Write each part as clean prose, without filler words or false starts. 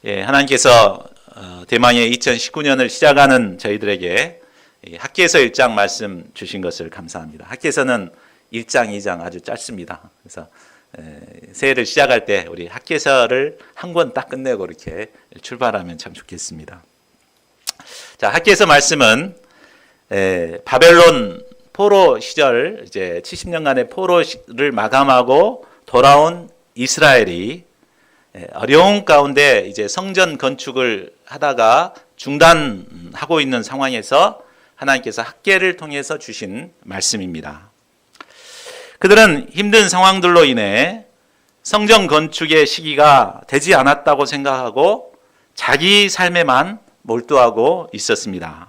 하나님께서 대망의 2019년을 시작하는 저희들에게 학개서 1장 말씀 주신 것을 감사합니다. 학개서는 1장, 2장 아주 짧습니다. 그래서 새해를 시작할 때 우리 학개서를 한 권 딱 끝내고 이렇게 출발하면 참 좋겠습니다. 자, 학개서 말씀은 바벨론 포로 시절 이제 70년간의 포로를 마감하고 돌아온 이스라엘이 어려운 가운데 이제 성전 건축을 하다가 중단하고 있는 상황에서 하나님께서 학개를 통해서 주신 말씀입니다. 그들은 힘든 상황들로 인해 성전 건축의 시기가 되지 않았다고 생각하고 자기 삶에만 몰두하고 있었습니다.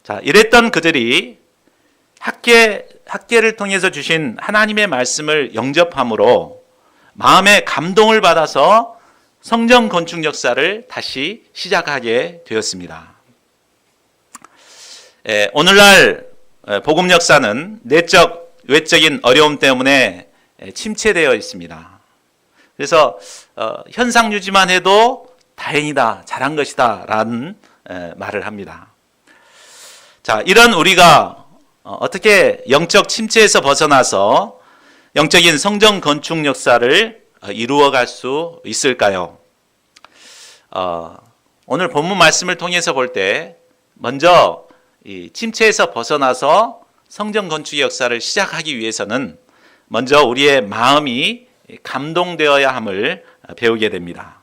자, 이랬던 그들이 학개를 통해서 주신 하나님의 말씀을 영접함으로 마음의 감동을 받아서 성전 건축 역사를 다시 시작하게 되었습니다. 오늘날 복음 역사는 내적, 외적인 어려움 때문에 침체되어 있습니다. 그래서 현상 유지만 해도 다행이다, 잘한 것이다 라는 말을 합니다. 자, 이런 우리가 어떻게 영적 침체에서 벗어나서 영적인 성전 건축 역사를 이루어갈 수 있을까요? 오늘 본문 말씀을 통해서 볼 때 먼저 이 침체에서 벗어나서 성전 건축 역사를 시작하기 위해서는 먼저 우리의 마음이 감동되어야 함을 배우게 됩니다.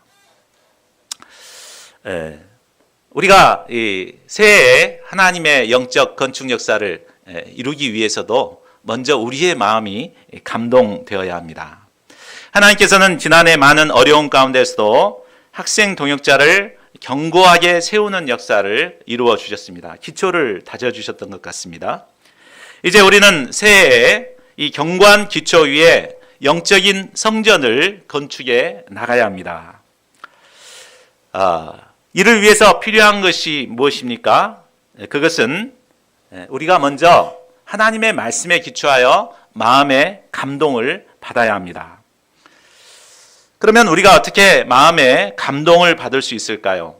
우리가 이 새해에 하나님의 영적 건축 역사를 이루기 위해서도 먼저 우리의 마음이 감동되어야 합니다. 하나님께서는 지난해 많은 어려움 가운데서도 학생 동역자를 견고하게 세우는 역사를 이루어 주셨습니다. 기초를 다져주셨던 것 같습니다. 이제 우리는 새해에 이 견고한 기초 위에 영적인 성전을 건축해 나가야 합니다. 이를 위해서 필요한 것이 무엇입니까? 그것은 우리가 먼저 하나님의 말씀에 기초하여 마음의 감동을 받아야 합니다. 그러면 우리가 어떻게 마음의 감동을 받을 수 있을까요?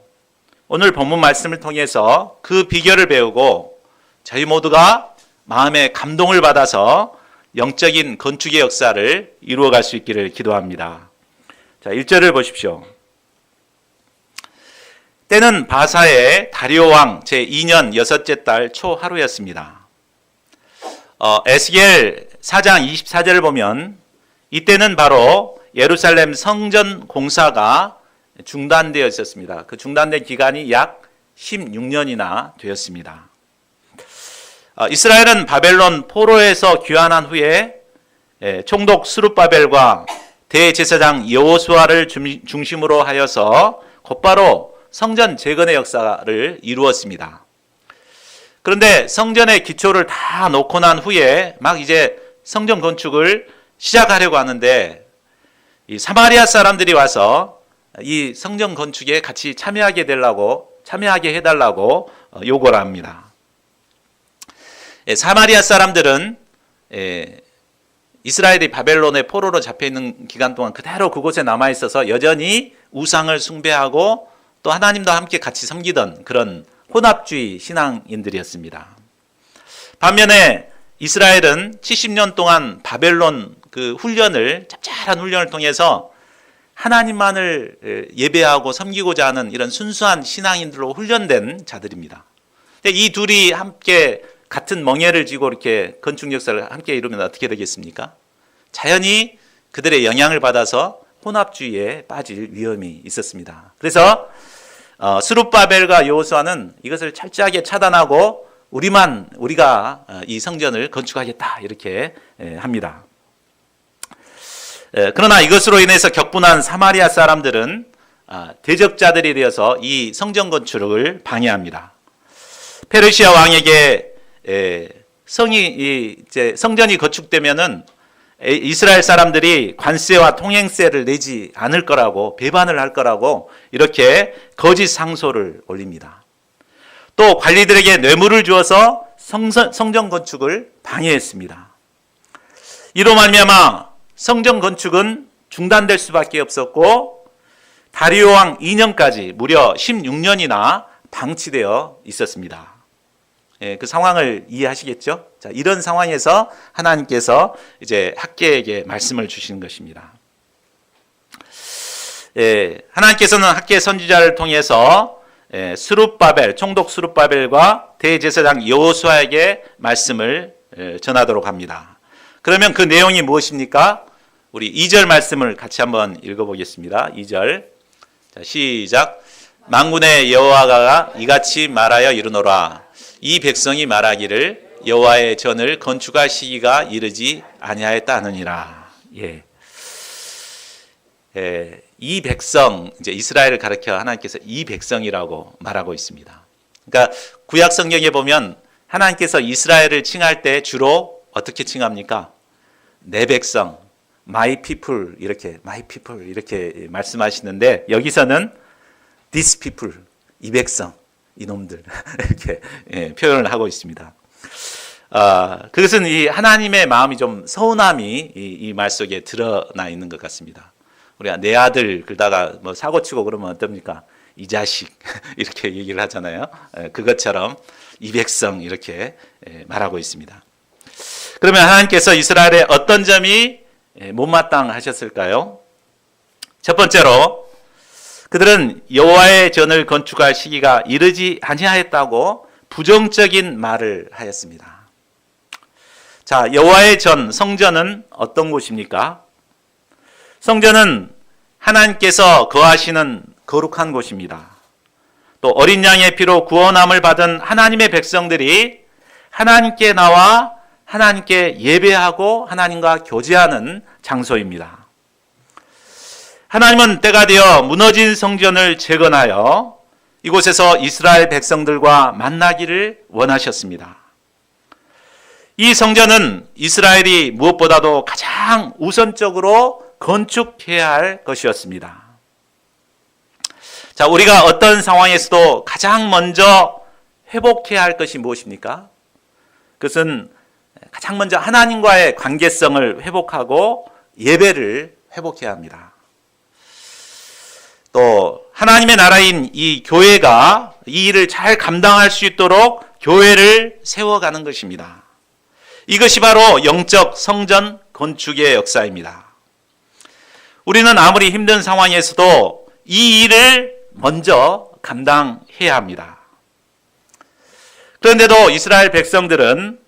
오늘 본문 말씀을 통해서 그 비결을 배우고 저희 모두가 마음의 감동을 받아서 영적인 건축의 역사를 이루어갈 수 있기를 기도합니다. 자, 1절을 보십시오. 때는 바사의 다리오 왕 제2년 여섯째 달 초하루였습니다. 에스겔 4장 24절을 보면 이때는 바로 예루살렘 성전 공사가 중단되어 있었습니다. 그 중단된 기간이 약 16년이나 되었습니다. 이스라엘은 바벨론 포로에서 귀환한 후에 총독 스룹바벨과 대제사장 여호수아를 중심으로 하여서 곧바로 성전 재건의 역사를 이루었습니다. 그런데 성전의 기초를 다 놓고 난 후에 막 이제 성전 건축을 시작하려고 하는데 이 사마리아 사람들이 와서 이 성전 건축에 같이 참여하게 해달라고 요구를 합니다. 사마리아 사람들은 이스라엘이 바벨론의 포로로 잡혀있는 기간 동안 그대로 그곳에 남아있어서 여전히 우상을 숭배하고 또 하나님과 함께 같이 섬기던 그런 혼합주의 신앙인들이었습니다. 반면에 이스라엘은 70년 동안 바벨론 그 훈련을, 짭짤한 훈련을 통해서 하나님만을 예배하고 섬기고자 하는 이런 순수한 신앙인들로 훈련된 자들입니다. 이 둘이 함께 같은 멍에를 쥐고 이렇게 건축 역사를 함께 이루면 어떻게 되겠습니까? 자연히 그들의 영향을 받아서 혼합주의에 빠질 위험이 있었습니다. 그래서 스룹바벨과 여호수아는 이것을 철저하게 차단하고 우리가 이 성전을 건축하겠다 이렇게 합니다. 그러나 이것으로 인해서 격분한 사마리아 사람들은 대적자들이 되어서 이 성전 건축을 방해합니다. 페르시아 왕에게 성전이 건축되면은 이스라엘 사람들이 관세와 통행세를 내지 않을 거라고, 배반을 할 거라고 이렇게 거짓 상소를 올립니다. 또 관리들에게 뇌물을 주어서 성전 건축을 방해했습니다. 이로 말미암아 성전 건축은 중단될 수밖에 없었고 다리오 왕 2년까지 무려 16년이나 방치되어 있었습니다. 그 상황을 이해하시겠죠? 자, 이런 상황에서 하나님께서 이제 학개에게 말씀을 주시는 것입니다. 하나님께서는 학개 선지자를 통해서 스룹바벨, 총독 스룹바벨과 대제사장 여호수아에게 말씀을 전하도록 합니다. 그러면 그 내용이 무엇입니까? 우리 2절 말씀을 같이 한번 읽어보겠습니다. 2절. 자, 시작. 만군의 여호와가 이같이 말하여 이르노라. 이 백성이 말하기를 여호와의 전을 건축할 시기가 이르지 아니하였다 하느니라. 이 백성, 이제 이스라엘을 가리켜 하나님께서 이 백성이라고 말하고 있습니다. 그러니까 구약 성경에 보면 하나님께서 이스라엘을 칭할 때 주로 어떻게 칭합니까? 내 백성, my people 이렇게 말씀하시는데 여기서는 this people, 이 백성, 이놈들 이렇게 표현을 하고 있습니다. 그것은 이 하나님의 마음이 좀 서운함이 이 말 속에 드러나 있는 것 같습니다. 우리가 내 아들 그러다가 뭐 사고 치고 그러면 어떻습니까? 이 자식 이렇게 얘기를 하잖아요. 그것처럼 이 백성 이렇게 말하고 있습니다. 그러면 하나님께서 이스라엘의 어떤 점이 못마땅하셨을까요? 첫 번째로 그들은 여호와의 전을 건축할 시기가 이르지 아니하였다고 부정적인 말을 하였습니다. 자, 여호와의 전, 성전은 어떤 곳입니까? 성전은 하나님께서 거하시는 거룩한 곳입니다. 또 어린 양의 피로 구원함을 받은 하나님의 백성들이 하나님께 나와 하나님께 예배하고 하나님과 교제하는 장소입니다. 하나님은 때가 되어 무너진 성전을 재건하여 이곳에서 이스라엘 백성들과 만나기를 원하셨습니다. 이 성전은 이스라엘이 무엇보다도 가장 우선적으로 건축해야 할 것이었습니다. 자, 우리가 어떤 상황에서도 가장 먼저 회복해야 할 것이 무엇입니까? 그것은 가장 먼저 하나님과의 관계성을 회복하고 예배를 회복해야 합니다. 또 하나님의 나라인 이 교회가 이 일을 잘 감당할 수 있도록 교회를 세워가는 것입니다. 이것이 바로 영적 성전 건축의 역사입니다. 우리는 아무리 힘든 상황에서도 이 일을 먼저 감당해야 합니다. 그런데도 이스라엘 백성들은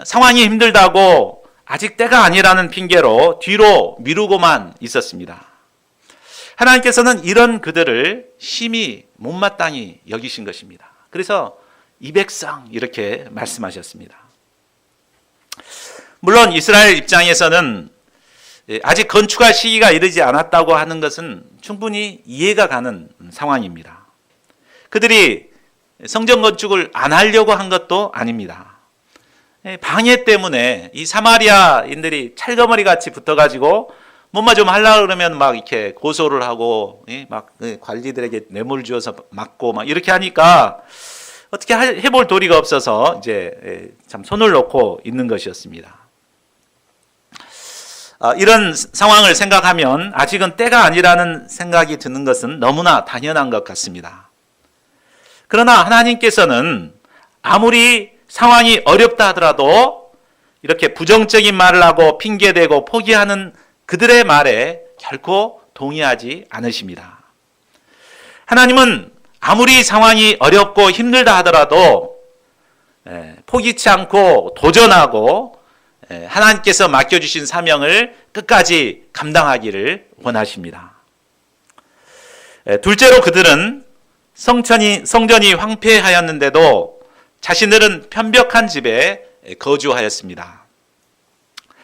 상황이 힘들다고 아직 때가 아니라는 핑계로 뒤로 미루고만 있었습니다. 하나님께서는 이런 그들을 심히 못마땅히 여기신 것입니다. 그래서 이 백성 이렇게 말씀하셨습니다. 물론 이스라엘 입장에서는 아직 건축할 시기가 이르지 않았다고 하는 것은 충분히 이해가 가는 상황입니다. 그들이 성전 건축을 안 하려고 한 것도 아닙니다. 방해 때문에 이 사마리아인들이 찰거머리 같이 붙어가지고 뭔가 좀 하려고 그러면 막 이렇게 고소를 하고 막 관리들에게 뇌물 주어서 맞고 막 이렇게 하니까 어떻게 해볼 도리가 없어서 이제 참 손을 놓고 있는 것이었습니다. 이런 상황을 생각하면 아직은 때가 아니라는 생각이 드는 것은 너무나 당연한 것 같습니다. 그러나 하나님께서는 아무리 상황이 어렵다 하더라도 이렇게 부정적인 말을 하고 핑계대고 포기하는 그들의 말에 결코 동의하지 않으십니다. 하나님은 아무리 상황이 어렵고 힘들다 하더라도 포기치 않고 도전하고 하나님께서 맡겨주신 사명을 끝까지 감당하기를 원하십니다. 둘째로 그들은 성전이 황폐하였는데도 자신들은 편벽한 집에 거주하였습니다.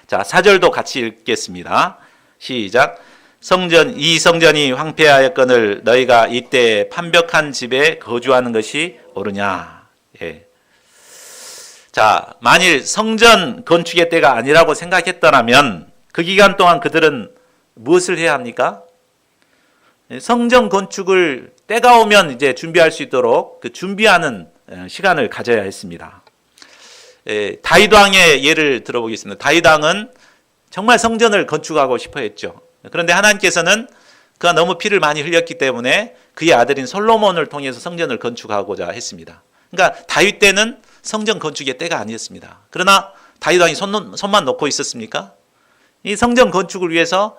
자, 4절도 같이 읽겠습니다. 시작. 이 성전이 황폐하였거늘 너희가 이때 판벽한 집에 거주하는 것이 옳으냐. 자, 만일 성전 건축의 때가 아니라고 생각했더라면 그 기간 동안 그들은 무엇을 해야 합니까? 성전 건축을 때가 오면 이제 준비할 수 있도록 그 준비하는 시간을 가져야 했습니다. 다윗 왕의 예를 들어보겠습니다. 다윗 왕은 정말 성전을 건축하고 싶어 했죠. 그런데 하나님께서는 그가 너무 피를 많이 흘렸기 때문에 그의 아들인 솔로몬을 통해서 성전을 건축하고자 했습니다. 그러니까 다윗 때는 성전 건축의 때가 아니었습니다. 그러나 다윗 왕이 손만 놓고 있었습니까? 이 성전 건축을 위해서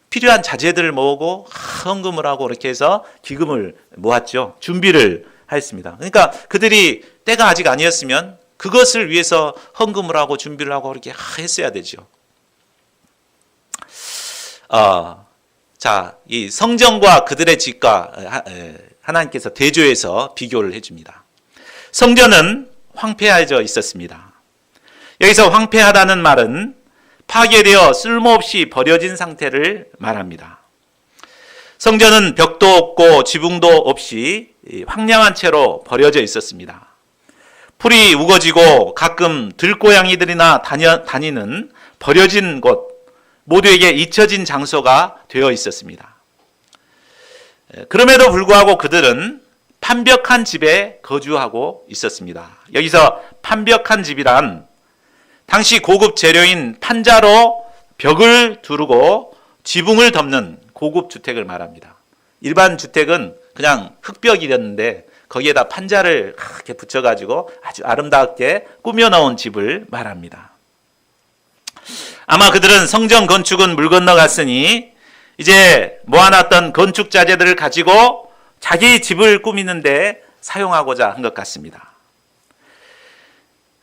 필요한 자재들을 모으고 헌금을 하고 이렇게 해서 기금을 모았죠. 준비를 하였습니다. 그러니까 그들이 때가 아직 아니었으면 그것을 위해서 헌금을 하고 준비를 하고 이렇게 했어야 되죠. 자, 이 성전과 그들의 집과 하나님께서 대조해서 비교를 해줍니다. 성전은 황폐해져 있었습니다. 여기서 황폐하다는 말은 파괴되어 쓸모없이 버려진 상태를 말합니다. 성전은 벽도 없고 지붕도 없이 황량한 채로 버려져 있었습니다. 풀이 우거지고 가끔 들고양이들이나 다니는 버려진 곳, 모두에게 잊혀진 장소가 되어 있었습니다. 그럼에도 불구하고 그들은 판벽한 집에 거주하고 있었습니다. 여기서 판벽한 집이란 당시 고급 재료인 판자로 벽을 두르고 지붕을 덮는 고급 주택을 말합니다. 일반 주택은 그냥 흙벽이었는데 거기에다 판자를 이렇게 붙여가지고 아주 아름답게 꾸며놓은 집을 말합니다. 아마 그들은 성전 건축은 물 건너갔으니 이제 모아놨던 건축 자재들을 가지고 자기 집을 꾸미는데 사용하고자 한 것 같습니다.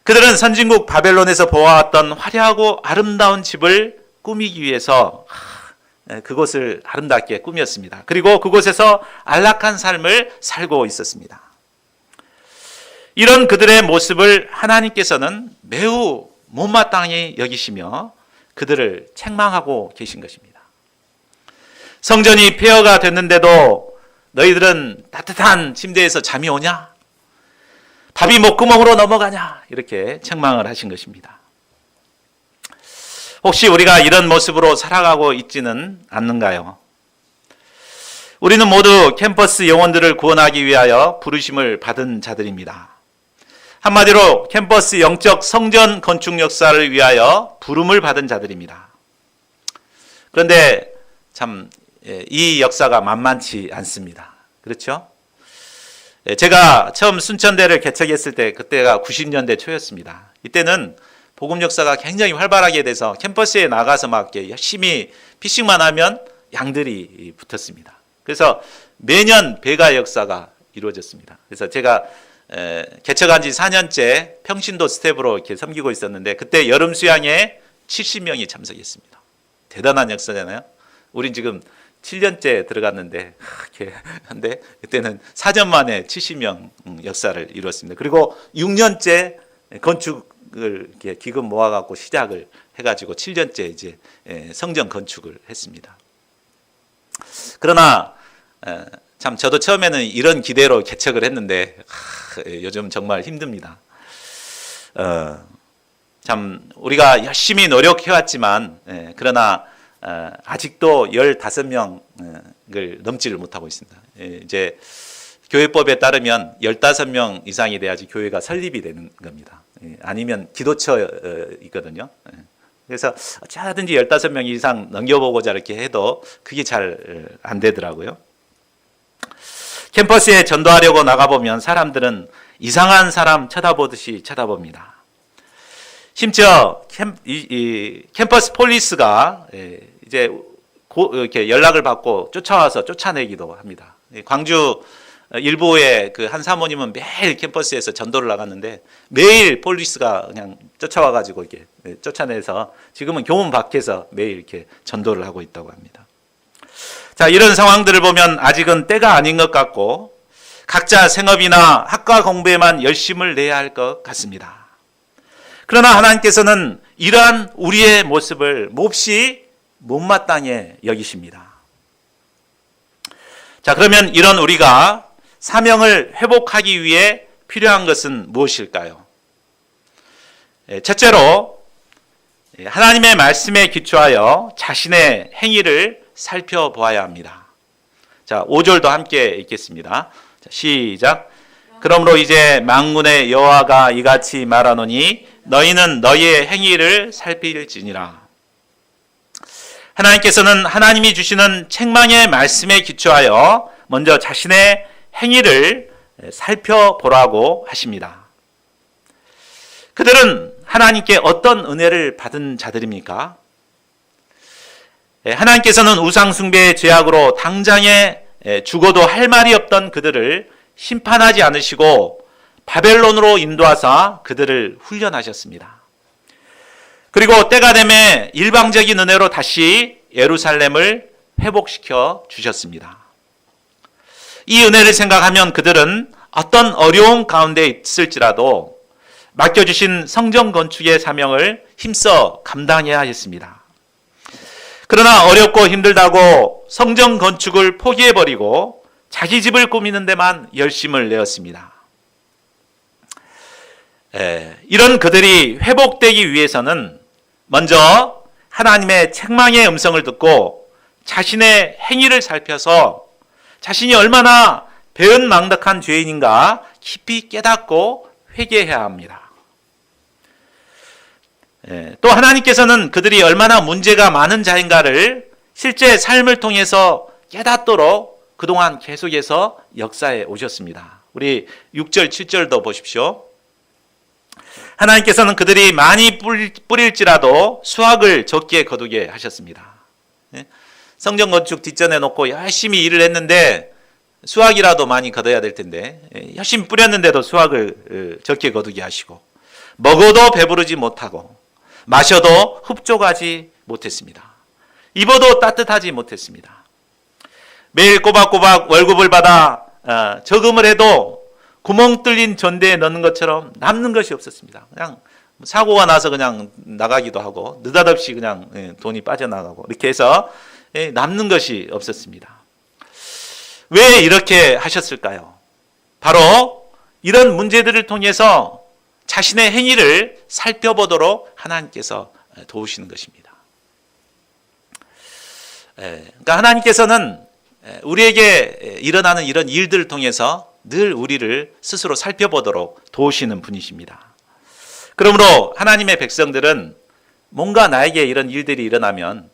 그들은 선진국 바벨론에서 보아왔던 화려하고 아름다운 집을 꾸미기 위해서 그곳을 아름답게 꾸몄습니다. 그리고 그곳에서 안락한 삶을 살고 있었습니다. 이런 그들의 모습을 하나님께서는 매우 못마땅히 여기시며 그들을 책망하고 계신 것입니다. 성전이 폐허가 됐는데도 너희들은 따뜻한 침대에서 잠이 오냐? 밥이 목구멍으로 넘어가냐? 이렇게 책망을 하신 것입니다. 혹시 우리가 이런 모습으로 살아가고 있지는 않는가요? 우리는 모두 캠퍼스 영혼들을 구원하기 위하여 부르심을 받은 자들입니다. 한마디로 캠퍼스 영적 성전 건축 역사를 위하여 부름을 받은 자들입니다. 그런데 참 이 역사가 만만치 않습니다. 그렇죠? 제가 처음 순천대를 개척했을 때 그때가 90년대 초였습니다. 이때는 복음 역사가 굉장히 활발하게 돼서 캠퍼스에 나가서 막 이렇게 열심히 피싱만 하면 양들이 붙었습니다. 그래서 매년 배가 역사가 이루어졌습니다. 그래서 제가 개척한 지 4년째 평신도 스텝으로 이렇게 섬기고 있었는데 그때 여름 수양에 70명이 참석했습니다. 대단한 역사잖아요. 우린 지금 7년째 들어갔는데 한데 그때는 4년 만에 70명 역사를 이루었습니다. 그리고 6년째 건축을 이렇게 기금 모아갖고 시작을 해가지고 7년째 이제 성전 건축을 했습니다. 그러나 참 저도 처음에는 이런 기대로 개척을 했는데 요즘 정말 힘듭니다. 참 우리가 열심히 노력해왔지만 그러나 아직도 15명을 넘지를 못하고 있습니다. 이제 교회법에 따르면 15명 이상이 돼야지 교회가 설립이 되는 겁니다. 아니면 기도처이거든요. 그래서 어찌하든지 15명 이상 넘겨보고자 이렇게 해도 그게 잘 안 되더라고요. 캠퍼스에 전도하려고 나가보면 사람들은 이상한 사람 쳐다보듯이 쳐다봅니다. 심지어 캠퍼스 폴리스가 이제 이렇게 연락을 받고 쫓아와서 쫓아내기도 합니다. 광주 일부의 그 한 사모님은 매일 캠퍼스에서 전도를 나갔는데 매일 폴리스가 그냥 쫓아와가지고 이렇게 쫓아내서 지금은 교문 밖에서 매일 이렇게 전도를 하고 있다고 합니다. 자, 이런 상황들을 보면 아직은 때가 아닌 것 같고 각자 생업이나 학과 공부에만 열심을 내야 할 것 같습니다. 그러나 하나님께서는 이러한 우리의 모습을 몹시 못마땅해 여기십니다. 자, 그러면 이런 우리가 사명을 회복하기 위해 필요한 것은 무엇일까요? 첫째로 하나님의 말씀에 기초하여 자신의 행위를 살펴보아야 합니다. 자, 5절도 함께 읽겠습니다. 자, 시작. 그러므로 이제 만군의 여호와가 이같이 말하노니 너희는 너희의 행위를 살필지니라. 하나님께서는 하나님이 주시는 책망의 말씀에 기초하여 먼저 자신의 행위를 살펴보라고 하십니다. 그들은 하나님께 어떤 은혜를 받은 자들입니까? 하나님께서는 우상숭배의 죄악으로 당장에 죽어도 할 말이 없던 그들을 심판하지 않으시고 바벨론으로 인도하사 그들을 훈련하셨습니다. 그리고 때가 되매 일방적인 은혜로 다시 예루살렘을 회복시켜 주셨습니다. 이 은혜를 생각하면 그들은 어떤 어려운 가운데 있을지라도 맡겨주신 성전 건축의 사명을 힘써 감당해야 했습니다. 그러나 어렵고 힘들다고 성전 건축을 포기해버리고 자기 집을 꾸미는 데만 열심을 내었습니다. 이런 그들이 회복되기 위해서는 먼저 하나님의 책망의 음성을 듣고 자신의 행위를 살펴서 자신이 얼마나 배은망덕한 죄인인가 깊이 깨닫고 회개해야 합니다. 또 하나님께서는 그들이 얼마나 문제가 많은 자인가를 실제 삶을 통해서 깨닫도록 그동안 계속해서 역사해 오셨습니다. 우리 6절, 7절도 보십시오. 하나님께서는 그들이 많이 뿌릴지라도 수확을 적게 거두게 하셨습니다. 성전 건축 뒷전에 놓고 열심히 일을 했는데 수확이라도 많이 거둬야 될 텐데 열심히 뿌렸는데도 수확을 적게 거두게 하시고 먹어도 배부르지 못하고 마셔도 흡족하지 못했습니다. 입어도 따뜻하지 못했습니다. 매일 꼬박꼬박 월급을 받아 저금을 해도 구멍 뚫린 전대에 넣는 것처럼 남는 것이 없었습니다. 그냥 사고가 나서 그냥 나가기도 하고 느닷없이 그냥 돈이 빠져나가고 이렇게 해서 남는 것이 없었습니다. 왜 이렇게 하셨을까요? 바로 이런 문제들을 통해서 자신의 행위를 살펴보도록 하나님께서 도우시는 것입니다. 그러니까 하나님께서는 우리에게 일어나는 이런 일들을 통해서 늘 우리를 스스로 살펴보도록 도우시는 분이십니다. 그러므로 하나님의 백성들은 뭔가 나에게 이런 일들이 일어나면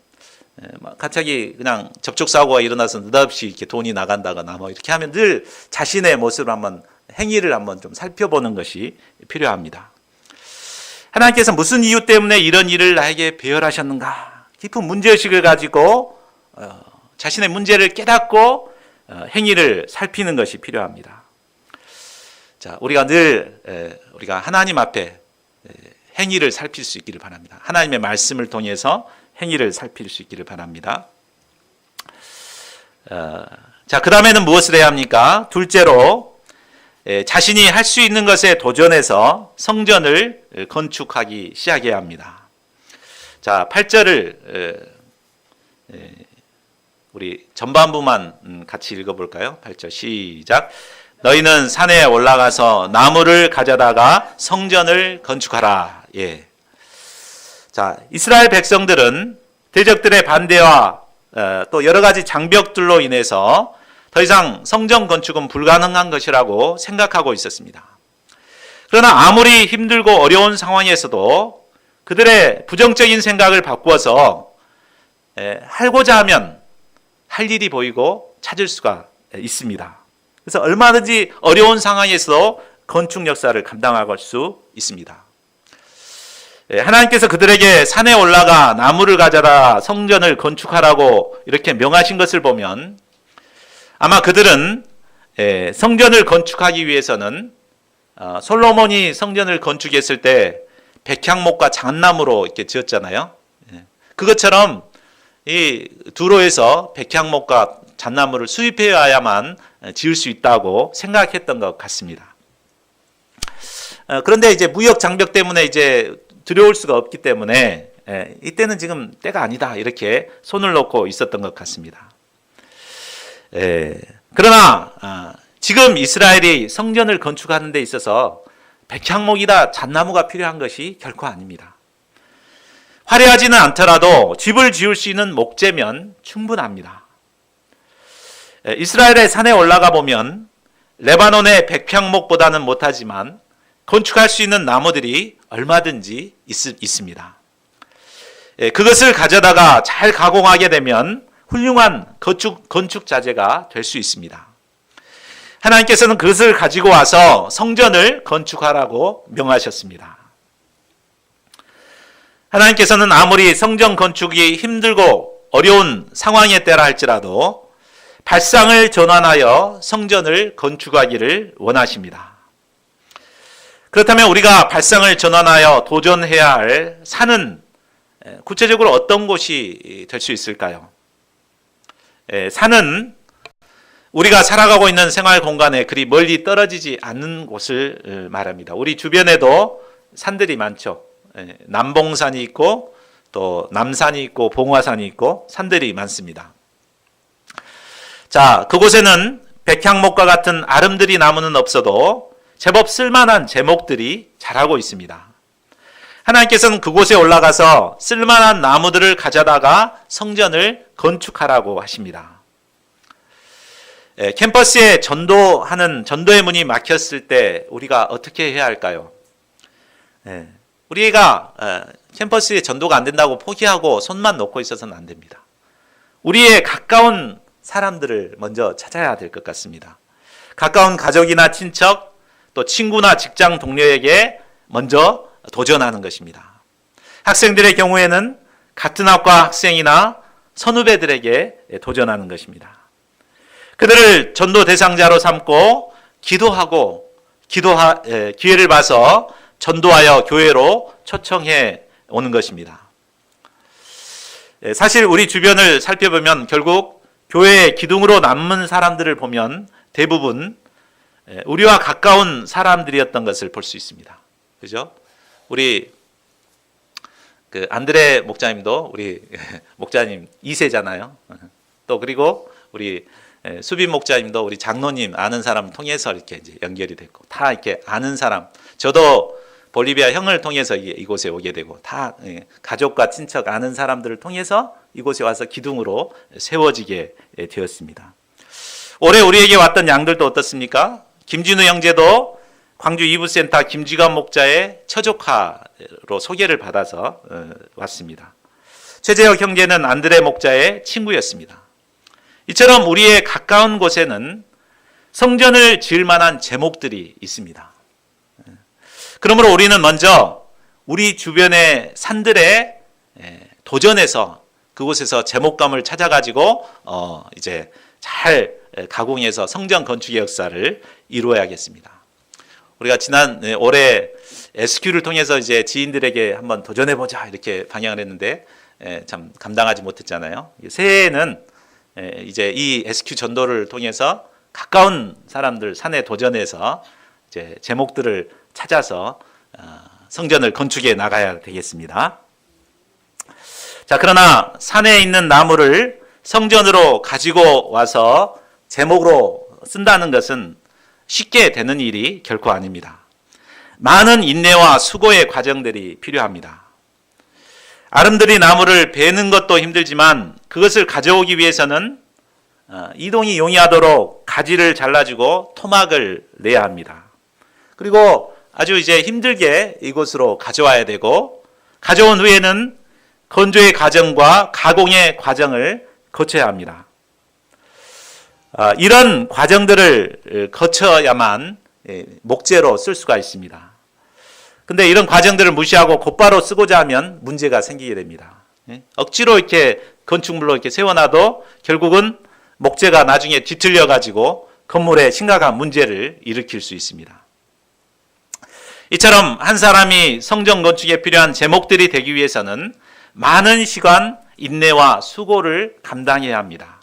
갑자기 그냥 접촉사고가 일어나서 느닷없이 이렇게 돈이 나간다거나 뭐 이렇게 하면 늘 자신의 모습을 한번 행위를 한번 좀 살펴보는 것이 필요합니다. 하나님께서 무슨 이유 때문에 이런 일을 나에게 배열하셨는가? 깊은 문제의식을 가지고 자신의 문제를 깨닫고 행위를 살피는 것이 필요합니다. 자, 우리가 늘 우리가 하나님 앞에 행위를 살필 수 있기를 바랍니다. 하나님의 말씀을 통해서 행위를 살필 수 있기를 바랍니다. 자, 그 다음에는 무엇을 해야 합니까? 둘째로 자신이 할 수 있는 것에 도전해서 성전을 건축하기 시작해야 합니다. 자, 8절을 우리 전반부만 같이 읽어볼까요? 8절 시작. 너희는 산에 올라가서 나무를 가져다가 성전을 건축하라. 예. 자, 이스라엘 백성들은 대적들의 반대와 또 여러 가지 장벽들로 인해서 더 이상 성전 건축은 불가능한 것이라고 생각하고 있었습니다. 그러나 아무리 힘들고 어려운 상황에서도 그들의 부정적인 생각을 바꾸어서 하고자 하면 할 일이 보이고 찾을 수가 있습니다. 그래서 얼마든지 어려운 상황에서도 건축 역사를 감당할 수 있습니다. 하나님께서 그들에게 산에 올라가 나무를 가져라 성전을 건축하라고 이렇게 명하신 것을 보면 아마 그들은 성전을 건축하기 위해서는 솔로몬이 성전을 건축했을 때 백향목과 잣나무로 이렇게 지었잖아요. 그것처럼 이 두로에서 백향목과 잣나무를 수입해 와야만 지을 수 있다고 생각했던 것 같습니다. 그런데 이제 무역 장벽 때문에 이제 들여올 수가 없기 때문에 이때는 지금 때가 아니다 이렇게 손을 놓고 있었던 것 같습니다. 그러나 지금 이스라엘이 성전을 건축하는 데 있어서 백향목이다 잣나무가 필요한 것이 결코 아닙니다. 화려하지는 않더라도 집을 지을 수 있는 목재면 충분합니다. 이스라엘의 산에 올라가 보면 레바논의 백향목보다는 못하지만 건축할 수 있는 나무들이 얼마든지 있습니다. 그것을 가져다가 잘 가공하게 되면 훌륭한 건축 자재가 될 수 있습니다. 하나님께서는 그것을 가지고 와서 성전을 건축하라고 명하셨습니다. 하나님께서는 아무리 성전 건축이 힘들고 어려운 상황에 때라 할지라도 발상을 전환하여 성전을 건축하기를 원하십니다. 그렇다면 우리가 발상을 전환하여 도전해야 할 산은 구체적으로 어떤 곳이 될 수 있을까요? 산은 우리가 살아가고 있는 생활 공간에 그리 멀리 떨어지지 않는 곳을 말합니다. 우리 주변에도 산들이 많죠. 남봉산이 있고 또 남산이 있고 봉화산이 있고 산들이 많습니다. 자, 그곳에는 백향목과 같은 아름드리 나무는 없어도 제법 쓸만한 제목들이 자라고 있습니다. 하나님께서는 그곳에 올라가서 쓸만한 나무들을 가져다가 성전을 건축하라고 하십니다. 캠퍼스에 전도의 문이 막혔을 때 우리가 어떻게 해야 할까요? 우리가 캠퍼스에 전도가 안 된다고 포기하고 손만 놓고 있어서는 안 됩니다. 우리의 가까운 사람들을 먼저 찾아야 될 것 같습니다. 가까운 가족이나 친척, 또 친구나 직장 동료에게 먼저 도전하는 것입니다. 학생들의 경우에는 같은 학과 학생이나 선후배들에게 도전하는 것입니다. 그들을 전도 대상자로 삼고 기회를 봐서 전도하여 교회로 초청해 오는 것입니다. 사실 우리 주변을 살펴보면 결국 교회의 기둥으로 남은 사람들을 보면 대부분 우리와 가까운 사람들이었던 것을 볼 수 있습니다. 그죠? 우리 안드레 목사님도 우리 목자님 2세잖아요. 또 그리고 우리 수빈 목자님도 우리 장로님 아는 사람 통해서 이렇게 이제 연결이 됐고, 다 이렇게 아는 사람, 저도 볼리비아 형을 통해서 이곳에 오게 되고, 다 가족과 친척 아는 사람들을 통해서 이곳에 와서 기둥으로 세워지게 되었습니다. 올해 우리에게 왔던 양들도 어떻습니까? 김진우 형제도 광주 이브센터 김지관 목자의 처조카로 소개를 받아서 왔습니다. 최재혁 형제는 안드레 목자의 친구였습니다. 이처럼 우리의 가까운 곳에는 성전을 지을 만한 제목들이 있습니다. 그러므로 우리는 먼저 우리 주변의 산들에 도전해서 그곳에서 제목감을 찾아가지고 이제 잘 가공해서 성전 건축의 역사를 이루어야겠습니다. 우리가 올해 SQ를 통해서 이제 지인들에게 한번 도전해보자 이렇게 방향을 했는데 참 감당하지 못했잖아요. 새해에는 이제 이 SQ 전도를 통해서 가까운 사람들 산에 도전해서 이제 제목들을 찾아서 성전을 건축해 나가야 되겠습니다. 자, 그러나 산에 있는 나무를 성전으로 가지고 와서 제목으로 쓴다는 것은 쉽게 되는 일이 결코 아닙니다. 많은 인내와 수고의 과정들이 필요합니다. 아름드리 나무를 베는 것도 힘들지만 그것을 가져오기 위해서는 이동이 용이하도록 가지를 잘라주고 토막을 내야 합니다. 그리고 아주 이제 힘들게 이곳으로 가져와야 되고, 가져온 후에는 건조의 과정과 가공의 과정을 거쳐야 합니다. 이런 과정들을 거쳐야만 목재로 쓸 수가 있습니다. 근데 이런 과정들을 무시하고 곧바로 쓰고자 하면 문제가 생기게 됩니다. 억지로 이렇게 건축물로 이렇게 세워놔도 결국은 목재가 나중에 뒤틀려 가지고 건물에 심각한 문제를 일으킬 수 있습니다. 이처럼 한 사람이 성전 건축에 필요한 제목들이 되기 위해서는 많은 시간, 인내와 수고를 감당해야 합니다.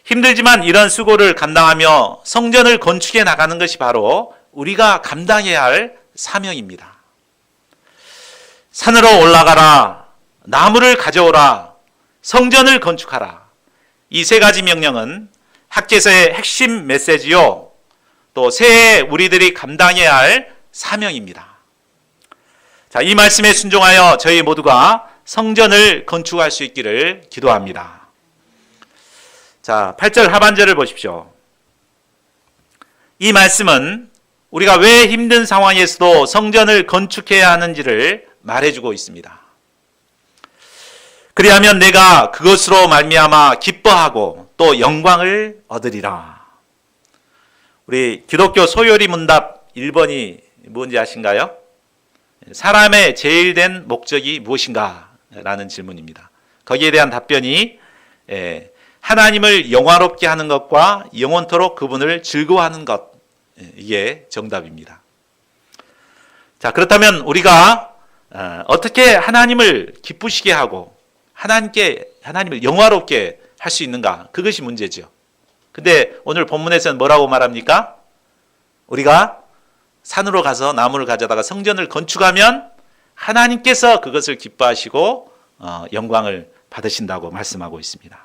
힘들지만 이런 수고를 감당하며 성전을 건축해 나가는 것이 바로 우리가 감당해야 할 사명입니다. 산으로 올라가라, 나무를 가져오라, 성전을 건축하라. 이 세 가지 명령은 학개서의 핵심 메시지요, 또 새해 우리들이 감당해야 할 사명입니다. 자, 이 말씀에 순종하여 저희 모두가 성전을 건축할 수 있기를 기도합니다. 자, 8절 하반절을 보십시오. 이 말씀은 우리가 왜 힘든 상황에서도 성전을 건축해야 하는지를 말해주고 있습니다. 그리하면 내가 그것으로 말미암아 기뻐하고 또 영광을 얻으리라. 우리 기독교 소요리 문답 1번이 뭔지 아신가요? 사람의 제일 된 목적이 무엇인가? 라는 질문입니다. 거기에 대한 답변이 하나님을 영화롭게 하는 것과 영원토록 그분을 즐거워하는 것, 이게 정답입니다. 자, 그렇다면 우리가 어떻게 하나님을 기쁘시게 하고 하나님을 영화롭게 할 수 있는가? 그것이 문제죠. 근데 오늘 본문에서는 뭐라고 말합니까? 우리가 산으로 가서 나무를 가져다가 성전을 건축하면 하나님께서 그것을 기뻐하시고 영광을 받으신다고 말씀하고 있습니다.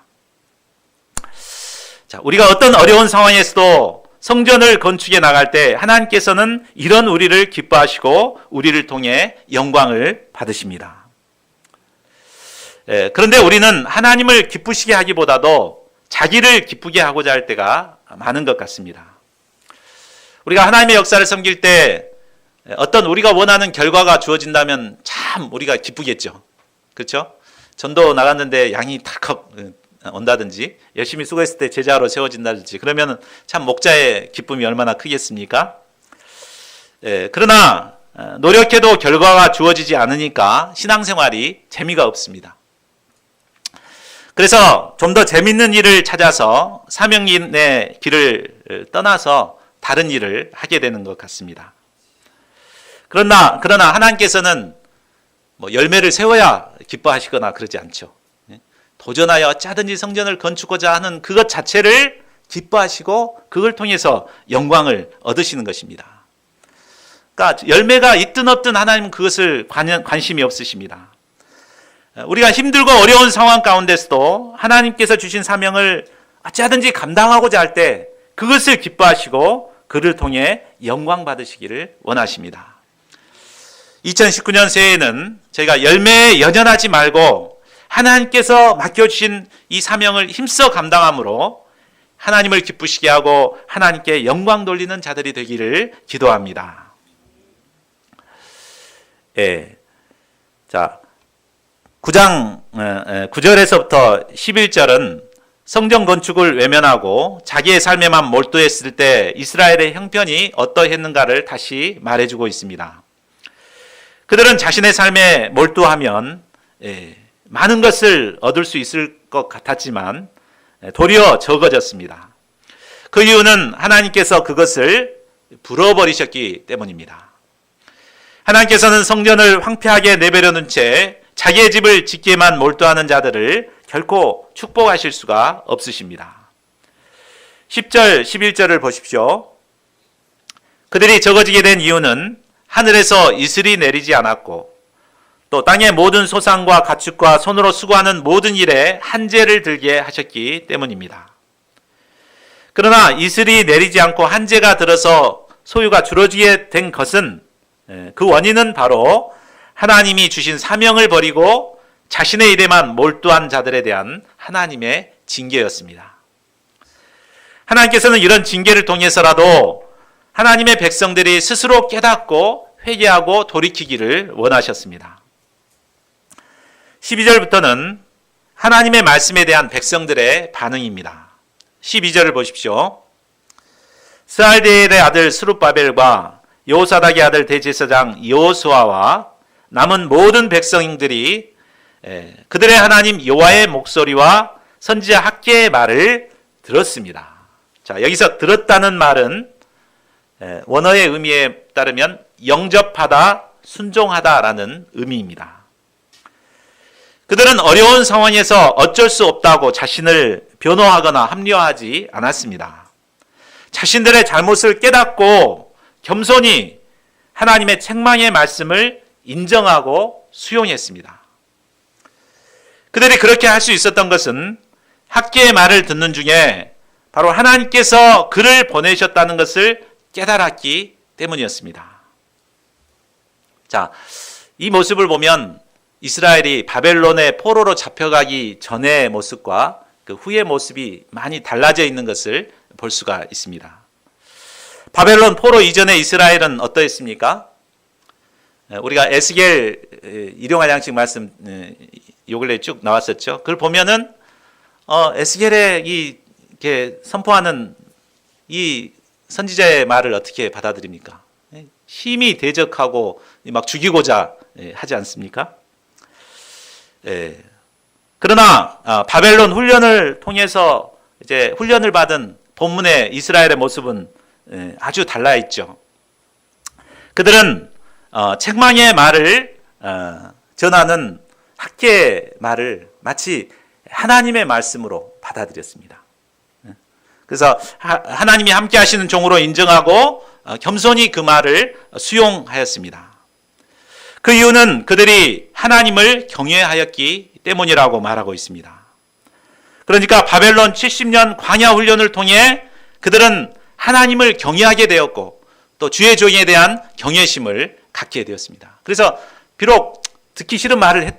자, 우리가 어떤 어려운 상황에서도 성전을 건축해 나갈 때 하나님께서는 이런 우리를 기뻐하시고 우리를 통해 영광을 받으십니다. 그런데 우리는 하나님을 기쁘시게 하기보다도 자기를 기쁘게 하고자 할 때가 많은 것 같습니다. 우리가 하나님의 역사를 섬길 때 어떤 우리가 원하는 결과가 주어진다면 참 우리가 기쁘겠죠. 그렇죠? 전도 나갔는데 양이 탁 온다든지 열심히 수고했을 때 제자로 세워진다든지 그러면 참 목자의 기쁨이 얼마나 크겠습니까? 그러나 노력해도 결과가 주어지지 않으니까 신앙생활이 재미가 없습니다. 그래서 좀 더 재밌는 일을 찾아서 사명인의 길을 떠나서 다른 일을 하게 되는 것 같습니다. 그러나 하나님께서는 열매를 세워야 기뻐하시거나 그러지 않죠. 도전하여 어찌하든지 성전을 건축하고자 하는 그것 자체를 기뻐하시고 그걸 통해서 영광을 얻으시는 것입니다. 그러니까 열매가 있든 없든 하나님은 그것을 관심이 없으십니다. 우리가 힘들고 어려운 상황 가운데서도 하나님께서 주신 사명을 어찌하든지 감당하고자 할 때 그것을 기뻐하시고 그를 통해 영광 받으시기를 원하십니다. 2019년 새해에는 저희가 열매에 연연하지 말고 하나님께서 맡겨주신 이 사명을 힘써 감당함으로 하나님을 기쁘시게 하고 하나님께 영광 돌리는 자들이 되기를 기도합니다. 자, 9장 9절에서부터 11절은 성전 건축을 외면하고 자기의 삶에만 몰두했을 때 이스라엘의 형편이 어떠했는가를 다시 말해주고 있습니다. 그들은 자신의 삶에 몰두하면 많은 것을 얻을 수 있을 것 같았지만 도리어 적어졌습니다. 그 이유는 하나님께서 그것을 불어버리셨기 때문입니다. 하나님께서는 성전을 황폐하게 내버려 놓은 채 자기의 집을 짓기에만 몰두하는 자들을 결코 축복하실 수가 없으십니다. 10절, 11절을 보십시오. 그들이 적어지게 된 이유는 하늘에서 이슬이 내리지 않았고 또 땅의 모든 소산과 가축과 손으로 수고하는 모든 일에 한재를 들게 하셨기 때문입니다. 그러나 이슬이 내리지 않고 한재가 들어서 소유가 줄어지게 된 것은 그 원인은 바로 하나님이 주신 사명을 버리고 자신의 일에만 몰두한 자들에 대한 하나님의 징계였습니다. 하나님께서는 이런 징계를 통해서라도 하나님의 백성들이 스스로 깨닫고 회개하고 돌이키기를 원하셨습니다. 12절부터는 하나님의 말씀에 대한 백성들의 반응입니다. 12절을 보십시오. 스알디엘의 아들 스룹바벨과 여호사닥의 아들 대제사장 여호수아와 남은 모든 백성들이 그들의 하나님 여호와의 목소리와 선지자 학개의 말을 들었습니다. 자, 여기서 들었다는 말은 원어의 의미에 따르면 영접하다, 순종하다라는 의미입니다. 그들은 어려운 상황에서 어쩔 수 없다고 자신을 변호하거나 합리화하지 않았습니다. 자신들의 잘못을 깨닫고 겸손히 하나님의 책망의 말씀을 인정하고 수용했습니다. 그들이 그렇게 할 수 있었던 것은 학개의 말을 듣는 중에 바로 하나님께서 그를 보내셨다는 것을 깨달았기 때문이었습니다. 자, 이 모습을 보면 이스라엘이 바벨론의 포로로 잡혀가기 전의 모습과 그 후의 모습이 많이 달라져 있는 것을 볼 수가 있습니다. 바벨론 포로 이전의 이스라엘은 어떠했습니까? 우리가 에스겔 일용할 양식 말씀 요 근래 쭉 나왔었죠. 그걸 보면은 에스겔의 이렇게 선포하는 이 선지자의 말을 어떻게 받아들입니까? 심히 대적하고 막 죽이고자 하지 않습니까? 그러나 바벨론 훈련을 통해서 이제 훈련을 받은 본문의 이스라엘의 모습은 아주 달라 있죠. 그들은 책망의 말을 전하는 학계의 말을 마치 하나님의 말씀으로 받아들였습니다. 그래서 하나님이 함께 하시는 종으로 인정하고 겸손히 그 말을 수용하였습니다. 그 이유는 그들이 하나님을 경외하였기 때문이라고 말하고 있습니다. 그러니까 바벨론 70년 광야 훈련을 통해 그들은 하나님을 경외하게 되었고 또 주의 종에 대한 경외심을 갖게 되었습니다. 그래서 비록 듣기 싫은 말을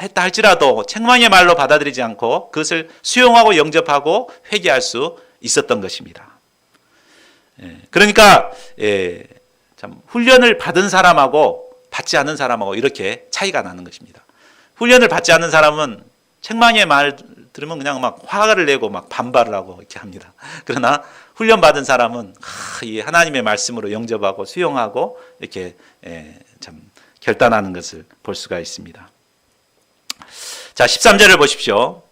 했다 할지라도 책망의 말로 받아들이지 않고 그것을 수용하고 영접하고 회개할 수 있었던 것입니다. 그러니까 참 훈련을 받은 사람하고 받지 않은 사람하고 이렇게 차이가 나는 것입니다. 훈련을 받지 않는 사람은 책망의 말 들으면 그냥 막 화를 내고 막 반발을 하고 이렇게 합니다. 그러나 훈련 받은 사람은 이 하나님의 말씀으로 영접하고 수용하고 이렇게 참 결단하는 것을 볼 수가 있습니다. 자, 13절을 보십시오.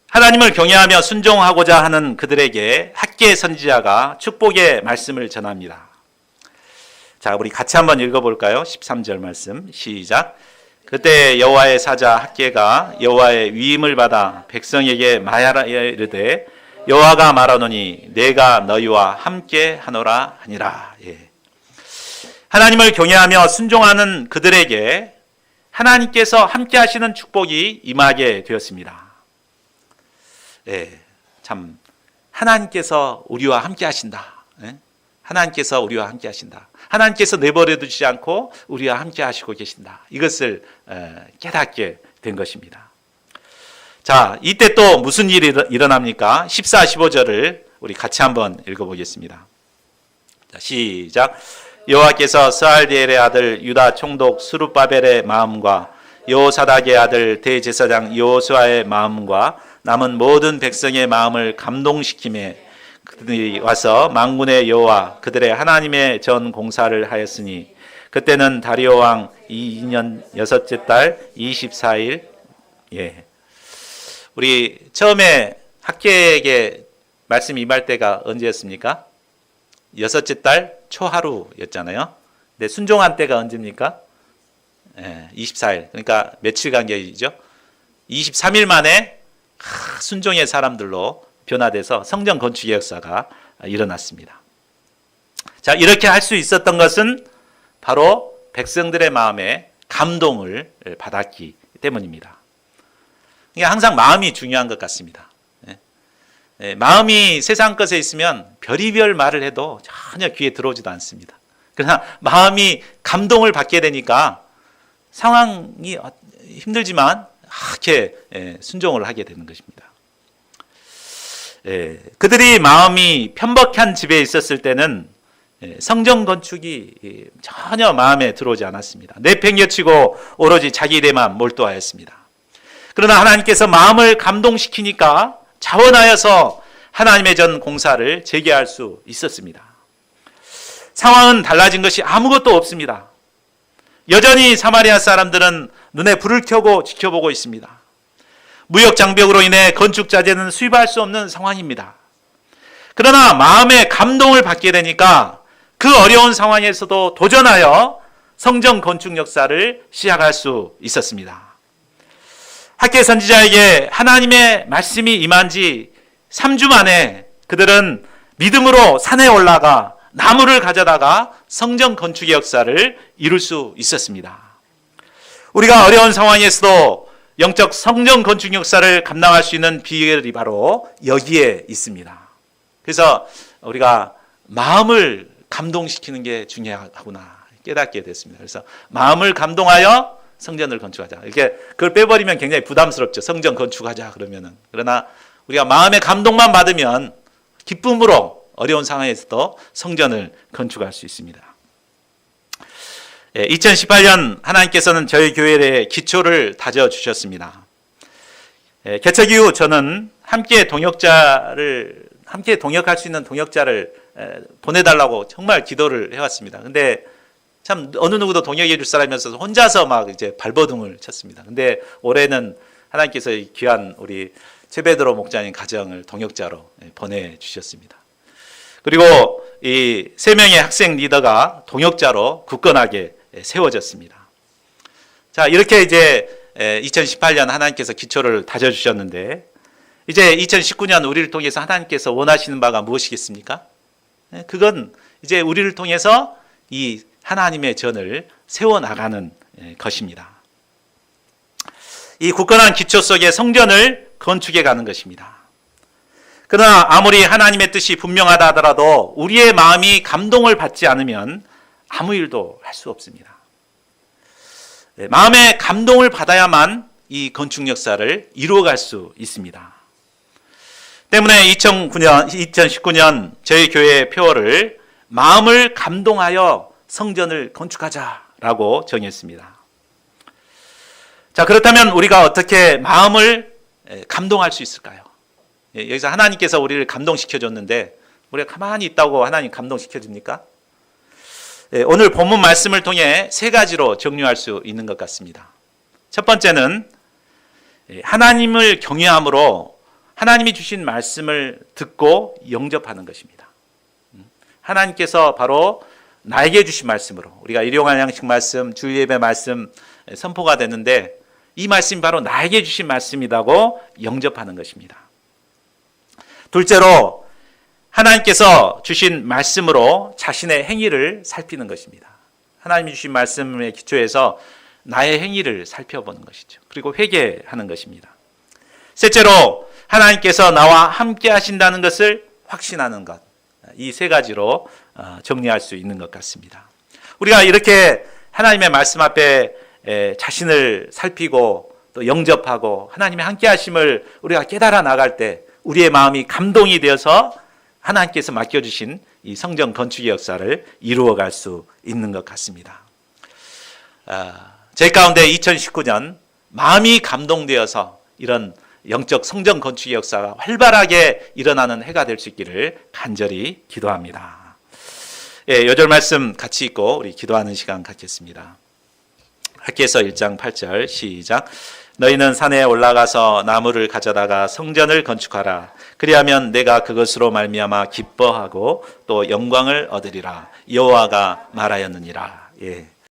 하나님을 경외하며 순종하고자 하는 그들에게 학계 선지자가 축복의 말씀을 전합니다. 자, 우리 같이 한번 읽어볼까요? 13절 말씀 시작. 그때 여호와의 사자 학계가 여호와의 위임을 받아 백성에게 말하여 이르되 여호와가 말하노니 내가 너희와 함께 하노라 하니라. 하나님을 경외하며 순종하는 그들에게 하나님께서 함께 하시는 축복이 임하게 되었습니다. 참 하나님께서 우리와 함께 하신다. 하나님께서 우리와 함께 하신다. 하나님께서 내버려 두지 않고 우리와 함께 하시고 계신다. 이것을 깨닫게 된 것입니다. 자, 이때 또 무슨 일이 일어납니까? 14, 15절을 우리 같이 한번 읽어보겠습니다. 자, 시작. 여호와께서 스알디엘의 아들 유다 총독 스룹바벨의 마음과 여호사닥의 아들 대제사장 여호수아의 마음과 남은 모든 백성의 마음을 감동시키며 그들이 와서 만군의 여호와 그들의 하나님의 전 공사를 하였으니 그때는 다리오 왕 2년 6째 달 24일. 우리 처음에 학계에게 말씀이 임할 때가 언제였습니까? 6째 달 초하루였잖아요. 근데 순종한 때가 언제입니까? 24일. 그러니까 며칠 간격이죠. 23일 만에 순종의 사람들로 변화돼서 성전 건축의 역사가 일어났습니다. 자, 이렇게 할 수 있었던 것은 바로 백성들의 마음에 감동을 받았기 때문입니다. 그러니까 항상 마음이 중요한 것 같습니다. 마음이 세상 것에 있으면 별의별 말을 해도 전혀 귀에 들어오지도 않습니다. 그러나 마음이 감동을 받게 되니까 상황이 힘들지만 이렇게 순종을 하게 되는 것입니다. 그들이 마음이 편박한 집에 있었을 때는 성전 건축이 전혀 마음에 들어오지 않았습니다. 내팽개치고 오로지 자기 일에만 몰두하였습니다. 그러나 하나님께서 마음을 감동시키니까 자원하여서 하나님의 전 공사를 재개할 수 있었습니다. 상황은 달라진 것이 아무것도 없습니다. 여전히 사마리아 사람들은 눈에 불을 켜고 지켜보고 있습니다. 무역 장벽으로 인해 건축 자재는 수입할 수 없는 상황입니다. 그러나 마음의 감동을 받게 되니까 그 어려운 상황에서도 도전하여 성전 건축 역사를 시작할 수 있었습니다. 학계 선지자에게 하나님의 말씀이 임한 지 3주 만에 그들은 믿음으로 산에 올라가 나무를 가져다가 성전 건축의 역사를 이룰 수 있었습니다. 우리가 어려운 상황에서도 영적 성전 건축 역사를 감당할 수 있는 비결이 바로 여기에 있습니다. 그래서 우리가 마음을 감동시키는 게 중요하구나 깨닫게 됐습니다. 그래서 마음을 감동하여 성전을 건축하자. 이렇게 그걸 빼버리면 굉장히 부담스럽죠. 성전 건축하자 그러면은. 그러나 우리가 마음의 감동만 받으면 기쁨으로 어려운 상황에서도 성전을 건축할 수 있습니다. 2018년 하나님께서는 저희 교회의 기초를 다져 주셨습니다. 개척 이후 저는 함께 동역할 수 있는 동역자를 보내달라고 정말 기도를 해왔습니다. 근데 참 어느 누구도 동역해 줄 사람이 없어서 혼자서 막 이제 발버둥을 쳤습니다. 근데 올해는 하나님께서 귀한 우리 최베드로 목자님 가정을 동역자로 보내주셨습니다. 그리고 이 3명의 학생 리더가 동역자로 굳건하게 세워졌습니다. 자, 이렇게 이제 2018년 하나님께서 기초를 다져주셨는데, 이제 2019년 우리를 통해서 하나님께서 원하시는 바가 무엇이겠습니까? 그건 이제 우리를 통해서 이 하나님의 전을 세워나가는 것입니다. 이 굳건한 기초 속에 성전을 건축해 가는 것입니다. 그러나 아무리 하나님의 뜻이 분명하다 하더라도 우리의 마음이 감동을 받지 않으면 아무 일도 할 수 없습니다. 마음의 감동을 받아야만 이 건축 역사를 이루어갈 수 있습니다. 때문에 2019년 저희 교회의 표어를 마음을 감동하여 성전을 건축하자라고 정했습니다. 자, 그렇다면 우리가 어떻게 마음을 감동할 수 있을까요? 여기서 하나님께서 우리를 감동시켜줬는데 우리가 가만히 있다고 하나님 감동시켜줍니까? 오늘 본문 말씀을 통해 3가지로 정리할 수 있는 것 같습니다. 첫 번째는 하나님을 경외함으로 하나님이 주신 말씀을 듣고 영접하는 것입니다. 하나님께서 바로 나에게 주신 말씀으로 우리가 일용할 양식 말씀, 주일 예배 말씀 선포가 됐는데 이 말씀이 바로 나에게 주신 말씀이라고 영접하는 것입니다. 둘째로 하나님께서 주신 말씀으로 자신의 행위를 살피는 것입니다. 하나님이 주신 말씀의 기초에서 나의 행위를 살펴보는 것이죠. 그리고 회개하는 것입니다. 셋째로 하나님께서 나와 함께 하신다는 것을 확신하는 것. 이 3가지로 정리할 수 있는 것 같습니다. 우리가 이렇게 하나님의 말씀 앞에 자신을 살피고 또 영접하고 하나님의 함께 하심을 우리가 깨달아 나갈 때 우리의 마음이 감동이 되어서 하나님께서 맡겨주신 이 성전 건축의 역사를 이루어갈 수 있는 것 같습니다. 제 가운데 2019년 마음이 감동되어서 이런 영적 성전 건축의 역사가 활발하게 일어나는 해가 될 수 있기를 간절히 기도합니다. 요절 말씀 같이 읽고 우리 기도하는 시간 갖겠습니다. 학기에서 1장 8절 시작. 너희는 산에 올라가서 나무를 가져다가 성전을 건축하라. 그리하면 내가 그것으로 말미암아 기뻐하고 또 영광을 얻으리라. 여호와가 말하였느니라. 예.